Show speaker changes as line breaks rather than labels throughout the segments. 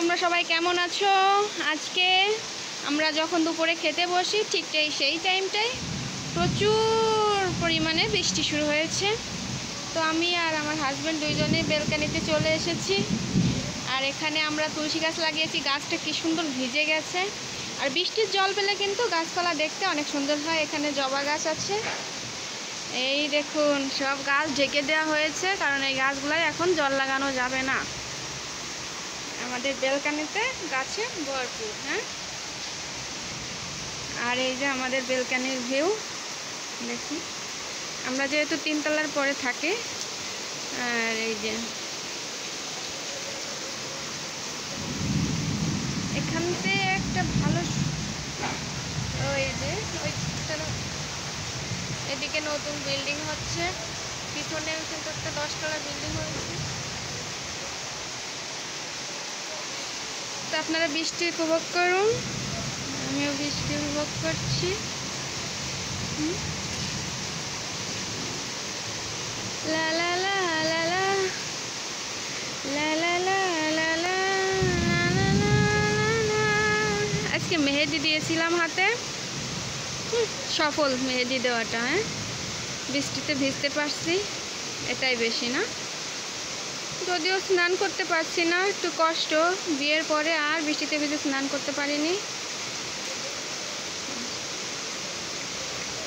তোমরা সবাই কেমন আছো? আজকে আমরা যখন দুপুরে খেতে বসি ঠিক সেই টাইমটায় প্রচুর পরিমাণে বৃষ্টি শুরু হয়েছে। তো আমি আর আমার হাজব্যান্ড দুইজনে বেলকানিতে চলে এসেছি। আর এখানে আমরা তুলসী গাছ লাগিয়েছি, গাছটা কি সুন্দর ভিজে গেছে। আর বৃষ্টির জল পেলে কিন্তু গাছপালা দেখতে অনেক সুন্দর হয়। এখানে জবা গাছ আছে, এই দেখুন সব গাছ ঢেকে দেওয়া হয়েছে, কারণ এই গাছগুলাই এখন জল লাগানো যাবে না। আমাদের বেলকানিতে গাছে ভরপুর। হ্যাঁ, আর এই যে আমাদের বেলকানির ভিউ দেখুন। আমরা যেহেতু 3 তলার পরে থাকি, আর এই যে এখানতে একটা ভালো ওই যে এদিকে নতুন বিল্ডিং হচ্ছে, পিছনে কিন্তু একটা 10 তলা বিল্ডিং হয়েছে। তো আপনারা বৃষ্টি উপভোগ করুন, আমিও বৃষ্টি উপভোগ করছি। লা লা লা লা লা লা লা লা লা লা। আজকে মেহেদি দিয়েছিলাম হাতে, সফল মেহেদি দেওয়াটা। হ্যাঁ, বৃষ্টিতে ভিজতে পারছি, এটাই বেশি না। যদিও স্নান করতে পারছি না, একটু কষ্ট। বিয়ের পরে আর বৃষ্টিতে ভিজে স্নান করতে পারিনি।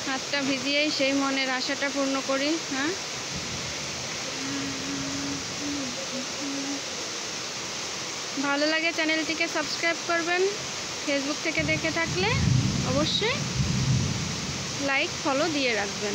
হাতটা ভিজিয়েই সেই মনের আশাটা পূর্ণ করি। হ্যাঁ, ভালো লাগে চ্যানেলটিকে সাবস্ক্রাইব করবেন। ফেসবুক থেকে দেখে থাকলে অবশ্যই লাইক ফলো দিয়ে রাখবেন।